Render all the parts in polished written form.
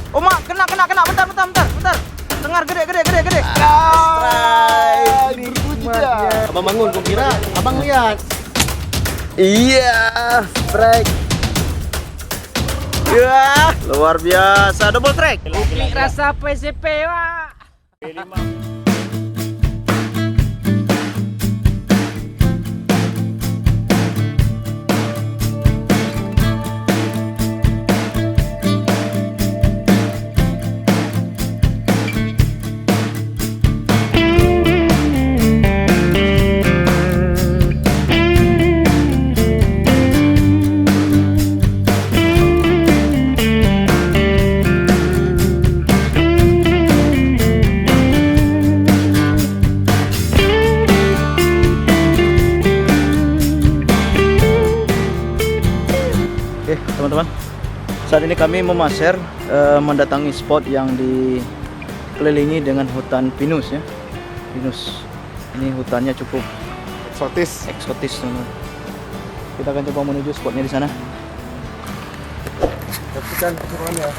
Oh mak, kena. Bentar. Dengar gede. Strike. Abang bangun, gua kira abang lihat. Iya, strike. Ya, luar biasa, double strike. Uklik rasa PCP, wah. Oke teman-teman, saat ini kami memaser mendatangi spot yang dikelilingi dengan hutan pinus ya. Pinus, ini hutannya cukup eksotis teman-teman. Kita akan coba menuju spotnya di sana. Pastikan keseruannya.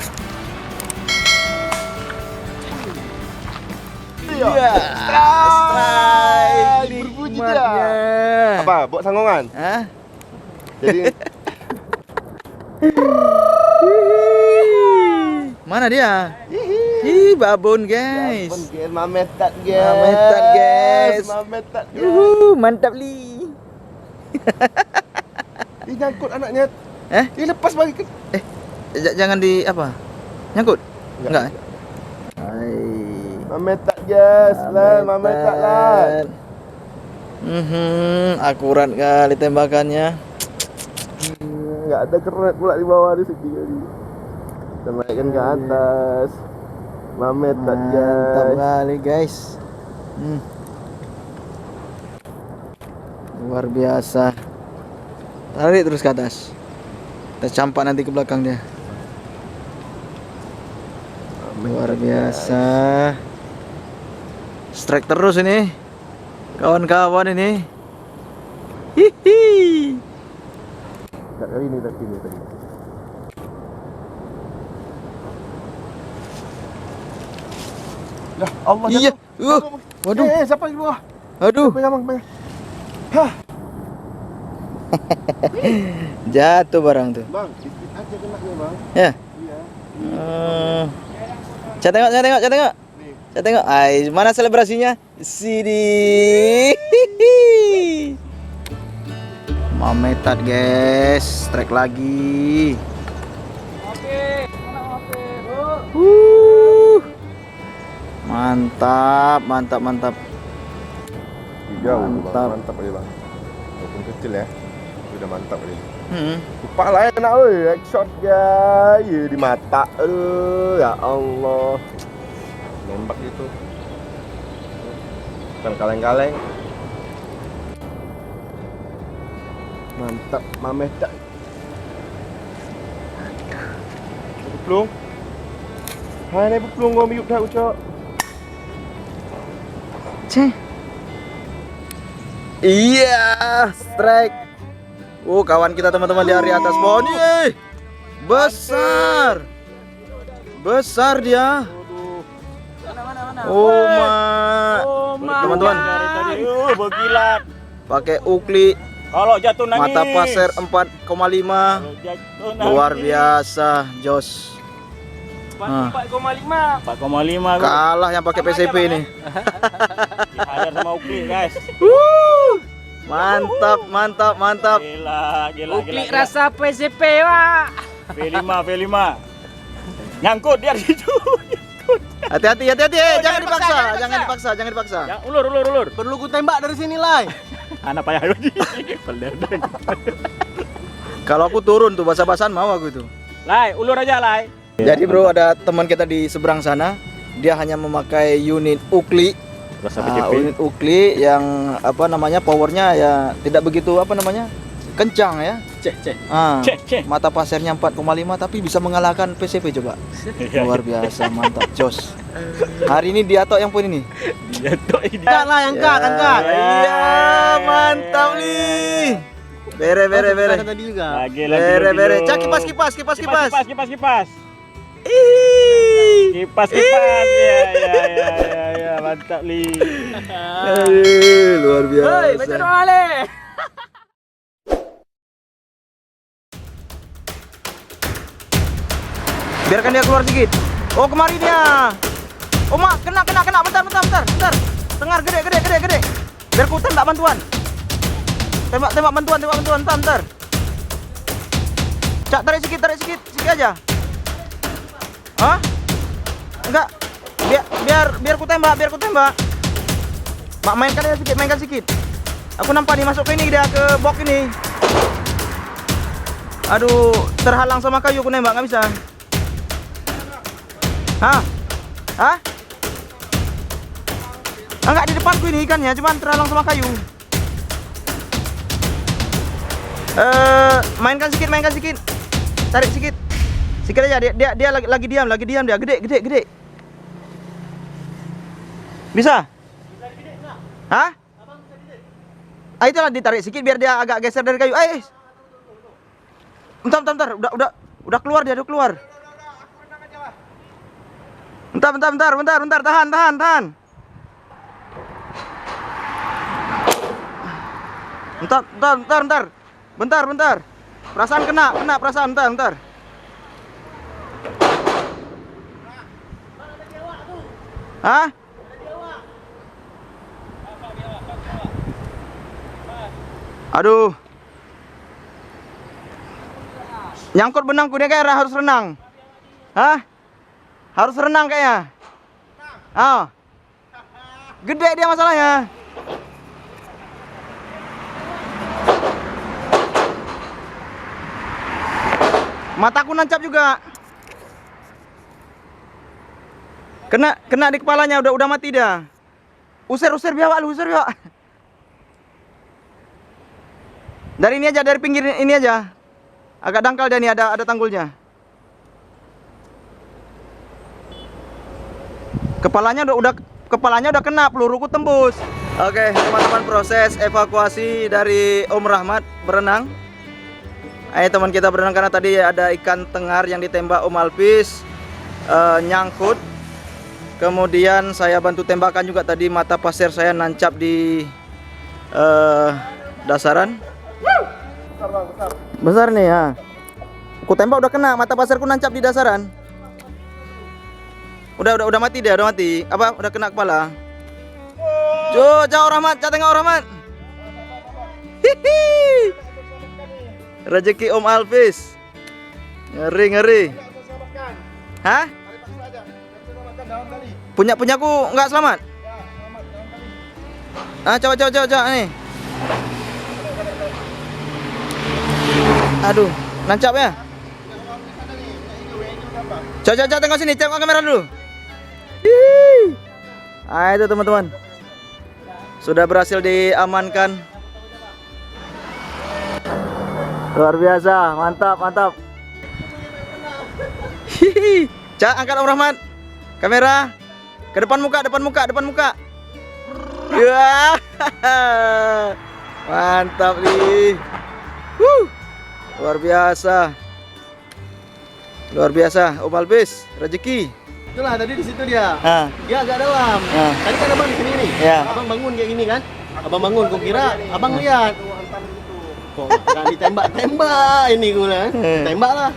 Iya, Strike. Berbunyi dia. Apa? Buat sanggongan? Hah? Jadi Mana dia? Ih, babon guys. mametat Mametat, guys. Mametat guys. Mantap li. Dia nyangkut anaknya. Eh? Dia lepas bagi ke. Jangan di apa? Nyangkut? Enggak. Mametat guys. Lah, mametat lah. Akurat kali tembakannya. Enggak ada keret pula di bawah di sini kali. Kita naikkan ke atas. Mametat Mantap guys. kali guys. Luar biasa. Tarik terus ke atas. Kita campak nanti ke belakang dia. Luar biasa. Strike terus ini. Kawan-kawan ini. Hihi. Tak kali ni tadi. Lah, Allah Iya. jatuh. Waduh. Siapa di bawah? Aduh. Pegang. Hah, Jatuh barang tuh. bang, dikit aja kena ni, bang. Ya. Iya. Saya tengok. Saya tengok. Ai, mana selebrasinya? Sini. Mametat guys, strike lagi. Mantap. Jauh, Mantap. bang. Mantap aja, bang. Walaupun kecil ya. Sudah mantap aja. Hmm. Lupa lah ya kena oi, headshot guys. Ya di mata. Aduh, ya Allah. Nembak itu. Bukan kaleng-kaleng. Mantap, mametat. Pelung. Hai, ni pelung gua miuk dah ucap. Iya, strike. Kawan kita teman-teman di area atas pohon ini. Besar dia. Oh my. Teman-teman. Berkilat. Pakai ukli Kalau jatuh nangis. mata pasir 4,5. Luar biasa, Jos. 4,5. Kalah yang pakai PCP ini. Dihajar sama Uklik, guys. Mantap. Gila. Uklik rasa PCP, wah. V5. Nyangkut dia di situ. Hati-hati, jangan dipaksa. Ya, ulur. Perlu ku tembak dari sini, Lai. Anak payah lagi. Peledeng. Kalau aku turun tuh basah-basahan mau aku itu. Lai, ulur aja, Lai. Jadi bro, ada teman kita di seberang sana. Dia hanya memakai unit ukli. Rasa PCP. Unit ukli yang apa namanya, powernya ya tidak begitu apa namanya, kencang ya. Cek. Mata pasirnya 4,5 tapi bisa mengalahkan PCP coba. Luar biasa, mantap, jos. Hari ini dia tok yang poin ini. Dia tok ini. Enggak lah, yang enggak kan enggak. Iya, mantap nih. Bere. Tadi juga. Lagi. Bere. Cak kipas. Kipas. Ih. Kipas kipas. Ya, mantap Li. Aduh, luar biasa. Hei, baca doa le. Biarkan dia keluar sedikit. Oh, kemari dia. Oh, mak, kena. Bentar. Dengar, gede. Biar ku tembak bantuan. Tembak bantuan, bentar. Cak, tarik sedikit aja. Hah? Enggak. Biar ku tembak. Mak, mainkan sedikit. Aku nampak nih masuk ke ini dia ke box ini. Aduh, terhalang sama kayu aku nembak nggak bisa. Hah? Enggak, di depanku ini ikannya, cuman terhalang sama kayu. Mainkan sedikit. Tarik sedikit aja. Dia lagi diam dia. Gede. Bisa? Hah? Itulah ditarik sedikit biar dia agak geser dari kayu. Bentar. Udah keluar dia, keluar. Bentar. Tahan. Bentar. Perasaan kena perasaan, bentar. Hah? Aduh. Nyangkut benangku dia kayak harus renang. Hah? Harus renang kayaknya. Gede dia masalahnya. Mataku nancap juga. Kena di kepalanya, udah mati dia. Usir biawak. Dari ini aja, dari pinggir ini aja. Agak dangkal dia nih, ada tanggulnya. Kepalanya udah kena, peluruku tembus. Oke, teman-teman, proses evakuasi dari Om Rahmat berenang. Ayo teman kita berenang karena tadi ada ikan tengar yang ditembak Om Alvis, nyangkut. Kemudian saya bantu tembakan juga tadi, mata pasir saya nancap di dasaran. Besar nih ya. Aku tembak udah kena, mata pasirku nancap di dasaran. Udah mati dia, udah mati. Apa? Udah kena kepala. Jauh Rahmat, tengok Rahmat. Hihi. Rezeki Om Alvis. Ngeri. Hah? Punyaku nggak selamat? Coba nih. Aduh, nancap ya. Coba tengok sini, tengok kamera dulu. Itu teman-teman. Sudah berhasil diamankan. Luar biasa, mantap. Hihi. Cak, angkat Om Rahmat. Kamera. Ke depan muka. Ya. Mantap nih. Luar biasa Om Alvis, rezeki. Itulah tadi di situ dia. Dia agak dalam. Tadi kan abang di sini nih. Ya. Abang bangun kayak gini kan? Abang bangun, kau kira abang lihat. Kok nggak ditembak ini gue lah. Tembak lah.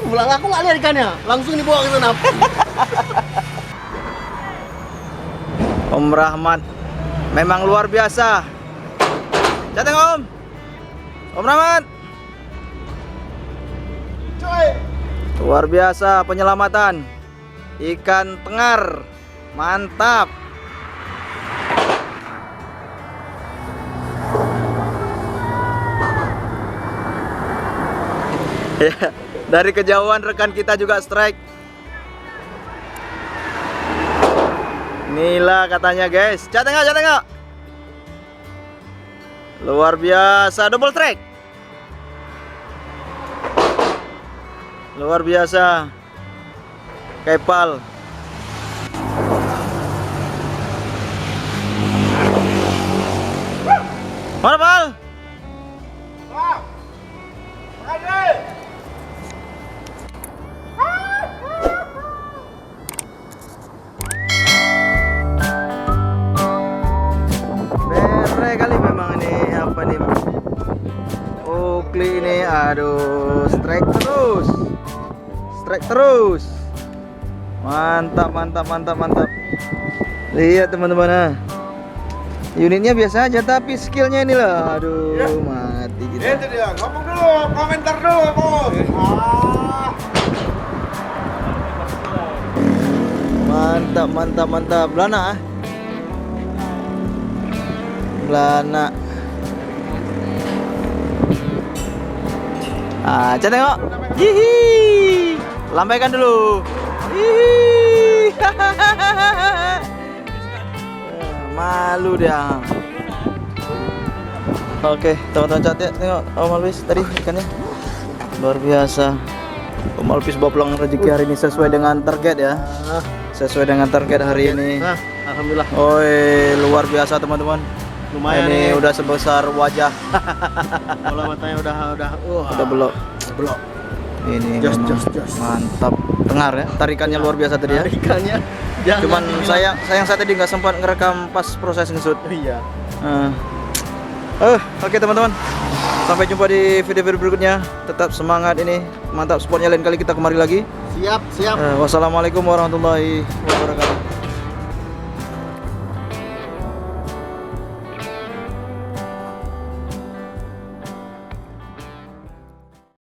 Pulang aku nggak lihat ikannya, langsung dibawa ke sana. Om Rahmat memang luar biasa. Tengok Om Rahmat. Luar biasa penyelamatan ikan tengar, mantap. Ya, dari kejauhan rekan kita juga strike. Inilah katanya guys. Tengok. Luar biasa, double strike. Luar biasa. Kepal. Mana Pal? Aduh, strike terus. Strike terus. Mantap, mantap, mantap, mantap. Lihat teman-teman, nah. Unitnya biasa aja tapi skillnya ini lah. Aduh, mati kita. Itu dia, ngomong dulu, komentar dulu, Bos. Mantap, mantap, mantap. Belana. Belana. Ah, coba tengok. Hihi. Lambaikan dulu. Hihi. Malu dia. Oke, teman-teman catat tengok Om Alvis tadi ikannya. Luar biasa. Om Alvis bawa pulang rezeki hari ini sesuai dengan target ya. Sesuai dengan target hari ini. Nah, alhamdulillah. Oi, luar biasa teman-teman. Lumayan Ini nih. udah sebesar wajah. Bola matanya udah Udah belok. belok. Ini Jos, memang jos, jos. mantap. Dengar ya, tarikannya luar biasa tadi ya. Ikannya. jangan Cuman dibilang- sayang saya tadi nggak sempat ngerekam pas proses ngesut. Iya. Oke teman-teman. Sampai jumpa di video-video berikutnya. Tetap semangat ini. Mantap sportnya, lain kali kita kemari lagi. Siap, siap. Wassalamualaikum warahmatullahi wabarakatuh.